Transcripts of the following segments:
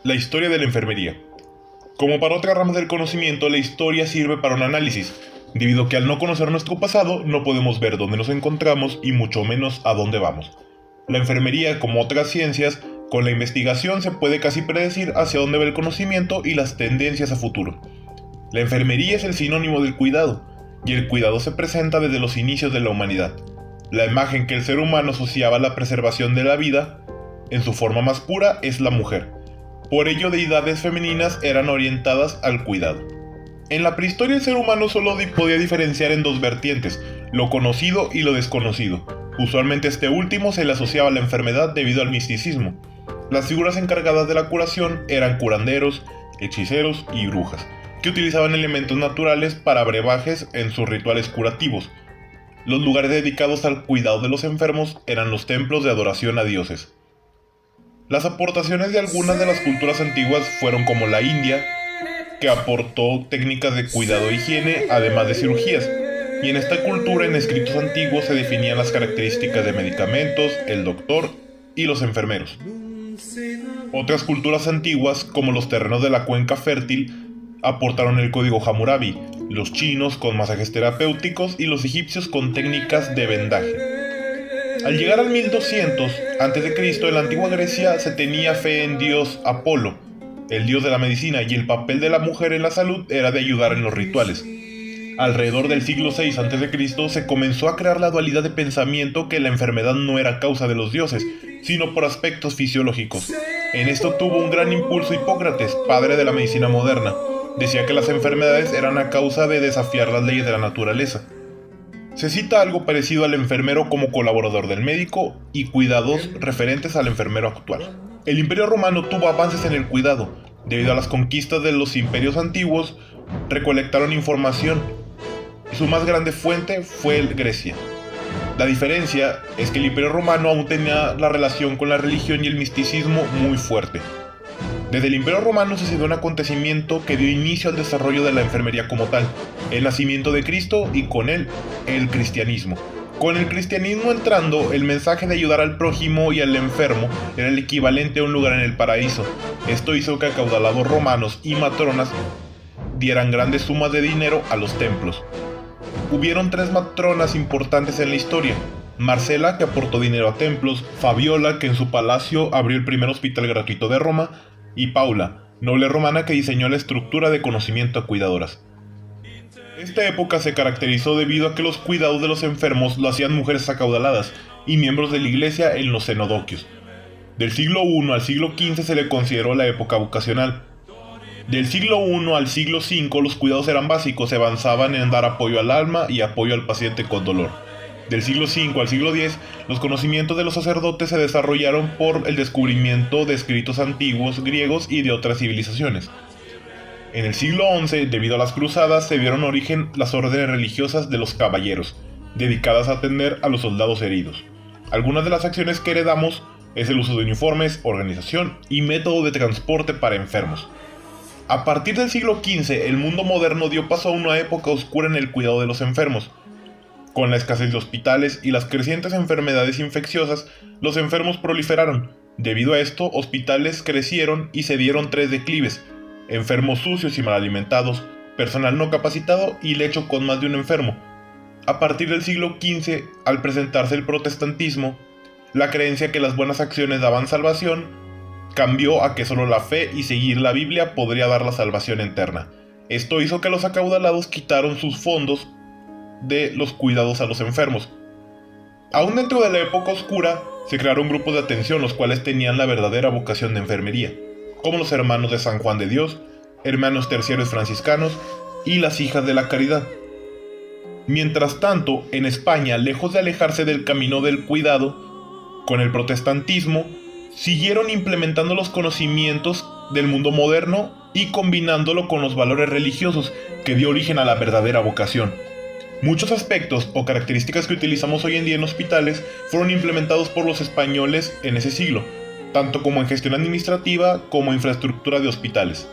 La historia de la enfermería. Como para otras ramas del conocimiento, la historia sirve para un análisis, debido a que al no conocer nuestro pasado, no podemos ver dónde nos encontramos y mucho menos a dónde vamos. La enfermería, como otras ciencias, con la investigación se puede casi predecir hacia dónde va el conocimiento y las tendencias a futuro. La enfermería es el sinónimo del cuidado, y el cuidado se presenta desde los inicios de la humanidad. La imagen que el ser humano asociaba a la preservación de la vida, en su forma más pura, es la mujer. Por ello, deidades femeninas eran orientadas al cuidado. En la prehistoria el ser humano solo podía diferenciar en dos vertientes, lo conocido y lo desconocido. Usualmente este último se le asociaba a la enfermedad debido al misticismo. Las figuras encargadas de la curación eran curanderos, hechiceros y brujas, que utilizaban elementos naturales para brebajes en sus rituales curativos. Los lugares dedicados al cuidado de los enfermos eran los templos de adoración a dioses. Las aportaciones de algunas de las culturas antiguas fueron como la India, que aportó técnicas de cuidado e higiene, además de cirugías, y en esta cultura en escritos antiguos se definían las características de medicamentos, el doctor y los enfermeros. Otras culturas antiguas, como los terrenos de la cuenca fértil, aportaron el código Hammurabi, los chinos con masajes terapéuticos y los egipcios con técnicas de vendaje. Al llegar al 1200 a.C., en la antigua Grecia se tenía fe en dios Apolo, el dios de la medicina, y el papel de la mujer en la salud era de ayudar en los rituales. Alrededor del siglo VI a.C. se comenzó a crear la dualidad de pensamiento que la enfermedad no era causa de los dioses, sino por aspectos fisiológicos. En esto tuvo un gran impulso Hipócrates, padre de la medicina moderna. Decía que las enfermedades eran a causa de desafiar las leyes de la naturaleza. Se cita algo parecido al enfermero como colaborador del médico y cuidados referentes al enfermero actual. El Imperio Romano tuvo avances en el cuidado. Debido a las conquistas de los imperios antiguos, recolectaron información y su más grande fuente fue Grecia. La diferencia es que el Imperio Romano aún tenía la relación con la religión y el misticismo muy fuerte. Desde el Imperio Romano sucedió un acontecimiento que dio inicio al desarrollo de la enfermería como tal, el nacimiento de Cristo y con él, el cristianismo. Con el cristianismo entrando, el mensaje de ayudar al prójimo y al enfermo era el equivalente a un lugar en el paraíso. Esto hizo que acaudalados romanos y matronas dieran grandes sumas de dinero a los templos. Hubieron tres matronas importantes en la historia: Marcela, que aportó dinero a templos; Fabiola, que en su palacio abrió el primer hospital gratuito de Roma; y Paula, noble romana que diseñó la estructura de conocimiento a cuidadoras. Esta época se caracterizó debido a que los cuidados de los enfermos lo hacían mujeres acaudaladas y miembros de la iglesia en los cenodoquios. Del siglo I al siglo XV se le consideró la época vocacional. Del siglo I al siglo V los cuidados eran básicos, se avanzaban en dar apoyo al alma y apoyo al paciente con dolor. Del siglo V al siglo X, los conocimientos de los sacerdotes se desarrollaron por el descubrimiento de escritos antiguos griegos y de otras civilizaciones. En el siglo XI, debido a las cruzadas, se dieron origen las órdenes religiosas de los caballeros, dedicadas a atender a los soldados heridos. Algunas de las acciones que heredamos es el uso de uniformes, organización y método de transporte para enfermos. A partir del siglo XV, el mundo moderno dio paso a una época oscura en el cuidado de los enfermos. Con la escasez de hospitales y las crecientes enfermedades infecciosas, los enfermos proliferaron. Debido a esto, hospitales crecieron y se dieron tres declives: enfermos sucios y mal alimentados, personal no capacitado y lecho con más de un enfermo. A partir del siglo XV, al presentarse el protestantismo, la creencia que las buenas acciones daban salvación cambió a que solo la fe y seguir la Biblia podría dar la salvación eterna. Esto hizo que los acaudalados quitaron sus fondos de los cuidados a los enfermos. Aún dentro de la época oscura, se crearon grupos de atención los cuales tenían la verdadera vocación de enfermería, como los hermanos de San Juan de Dios, hermanos terciarios franciscanos y las hijas de la caridad. Mientras tanto, en España, lejos de alejarse del camino del cuidado, con el protestantismo, siguieron implementando los conocimientos del mundo moderno y combinándolo con los valores religiosos que dio origen a la verdadera vocación. Muchos aspectos o características que utilizamos hoy en día en hospitales fueron implementados por los españoles en ese siglo, tanto como en gestión administrativa como infraestructura de hospitales.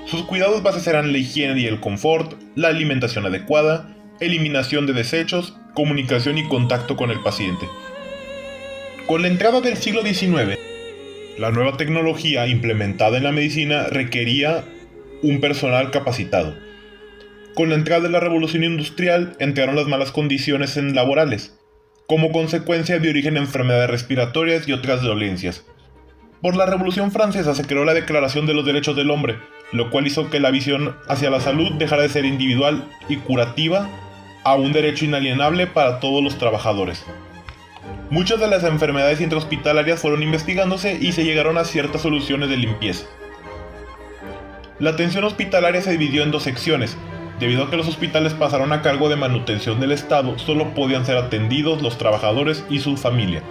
Sus cuidados bases eran la higiene y el confort, la alimentación adecuada, eliminación de desechos, comunicación y contacto con el paciente. Con la entrada del siglo XIX, La nueva tecnología implementada en la medicina requería un personal capacitado. Con la entrada de la revolución industrial entraron las malas condiciones laborales, como consecuencia de origen enfermedades respiratorias y otras dolencias. Por la Revolución Francesa se creó la Declaración de los Derechos del Hombre, lo cual hizo que la visión hacia la salud dejara de ser individual y curativa a un derecho inalienable para todos los trabajadores. Muchas de las enfermedades intrahospitalarias fueron investigándose y se llegaron a ciertas soluciones de limpieza. La atención hospitalaria se dividió en dos secciones. Debido a que los hospitales pasaron a cargo de manutención del Estado, solo podían ser atendidos los trabajadores y su familia,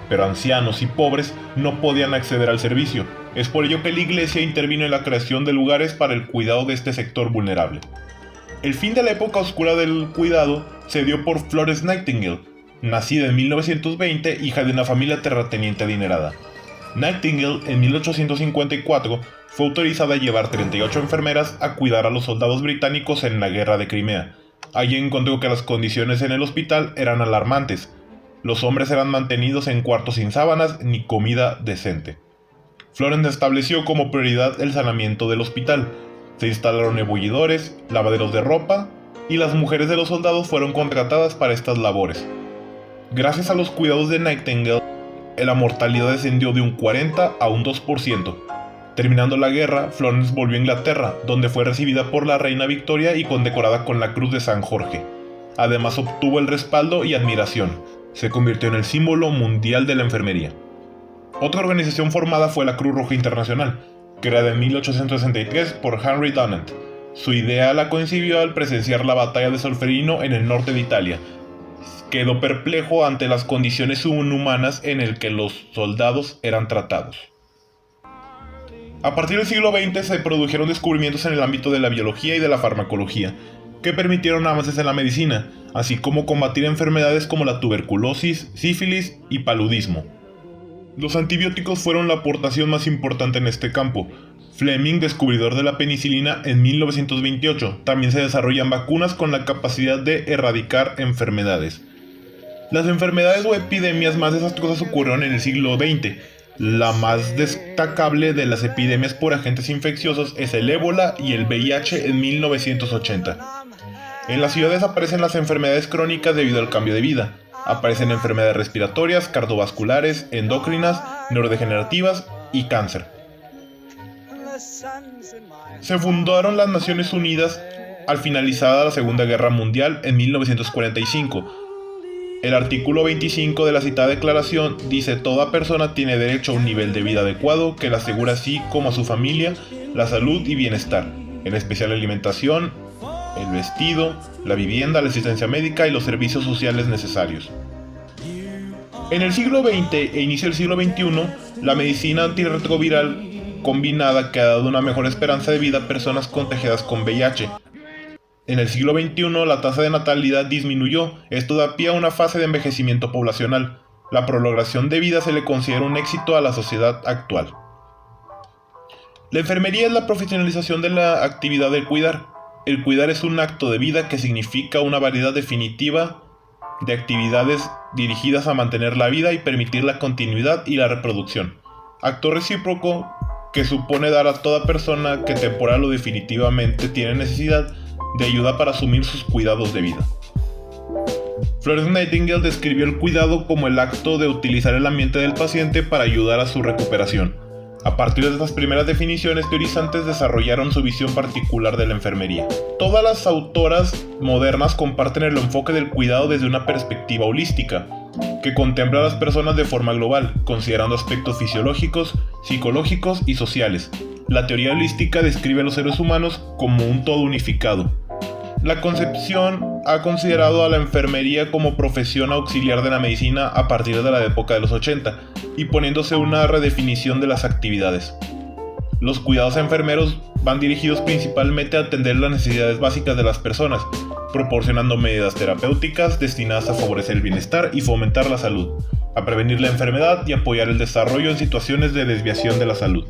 pero ancianos y pobres no podían acceder al servicio. Es por ello que la Iglesia intervino en la creación de lugares para el cuidado de este sector vulnerable. El fin de la época oscura del cuidado se dio por Florence Nightingale, nacida en 1920, hija de una familia terrateniente adinerada. Nightingale, en 1854, fue autorizada a llevar 38 enfermeras a cuidar a los soldados británicos en la guerra de Crimea. Allí encontró que las condiciones en el hospital eran alarmantes. Los hombres eran mantenidos en cuartos sin sábanas ni comida decente. Florence estableció como prioridad el saneamiento del hospital. Se instalaron ebullidores, lavaderos de ropa, y las mujeres de los soldados fueron contratadas para estas labores. Gracias a los cuidados de Nightingale, la mortalidad descendió de un 40 a un 2%. Terminando la guerra, Florence volvió a Inglaterra, donde fue recibida por la reina Victoria y condecorada con la Cruz de San Jorge. Además obtuvo el respaldo y admiración. Se convirtió en el símbolo mundial de la enfermería. Otra organización formada fue la Cruz Roja Internacional, creada en 1863 por Henry Dunant. Su idea la concibió al presenciar la batalla de Solferino en el norte de Italia. Quedó perplejo ante las condiciones inhumanas en las que los soldados eran tratados. A partir del siglo XX se produjeron descubrimientos en el ámbito de la biología y de la farmacología, que permitieron avances en la medicina, así como combatir enfermedades como la tuberculosis, sífilis y paludismo. Los antibióticos fueron la aportación más importante en este campo. Fleming, descubridor de la penicilina en 1928, también se desarrollan vacunas con la capacidad de erradicar enfermedades. Las enfermedades o epidemias más desastrosas ocurrieron en el siglo XX. La más destacable de las epidemias por agentes infecciosos es el ébola y el VIH en 1980. En las ciudades aparecen las enfermedades crónicas debido al cambio de vida. Aparecen enfermedades respiratorias, cardiovasculares, endocrinas, neurodegenerativas y cáncer. Se fundaron las Naciones Unidas al finalizada la Segunda Guerra Mundial en 1945. El artículo 25 de la citada declaración dice: toda persona tiene derecho a un nivel de vida adecuado que le asegura así como a su familia la salud y bienestar, en especial la alimentación, el vestido, la vivienda, la asistencia médica y los servicios sociales necesarios. En el siglo XX e inicio del siglo XXI, la medicina antirretroviral combinada que ha dado una mejor esperanza de vida a personas contagiadas con VIH. En el siglo XXI la tasa de natalidad disminuyó, esto da pie a una fase de envejecimiento poblacional. La prolongación de vida se le considera un éxito a la sociedad actual. La enfermería es la profesionalización de la actividad del cuidar. El cuidar es un acto de vida que significa una variedad definitiva de actividades dirigidas a mantener la vida y permitir la continuidad y la reproducción. Acto recíproco que supone dar a toda persona que temporal o definitivamente tiene necesidad de ayuda para asumir sus cuidados de vida. Florence Nightingale describió el cuidado como el acto de utilizar el ambiente del paciente para ayudar a su recuperación. A partir de estas primeras definiciones teorizantes desarrollaron su visión particular de la enfermería. Todas las autoras modernas comparten el enfoque del cuidado desde una perspectiva holística, que contempla a las personas de forma global, considerando aspectos fisiológicos, psicológicos y sociales. La teoría holística describe a los seres humanos como un todo unificado. La concepción ha considerado a la enfermería como profesión auxiliar de la medicina a partir de la época de los 80, y poniéndose una redefinición de las actividades. Los cuidados enfermeros van dirigidos principalmente a atender las necesidades básicas de las personas, proporcionando medidas terapéuticas destinadas a favorecer el bienestar y fomentar la salud, a prevenir la enfermedad y apoyar el desarrollo en situaciones de desviación de la salud.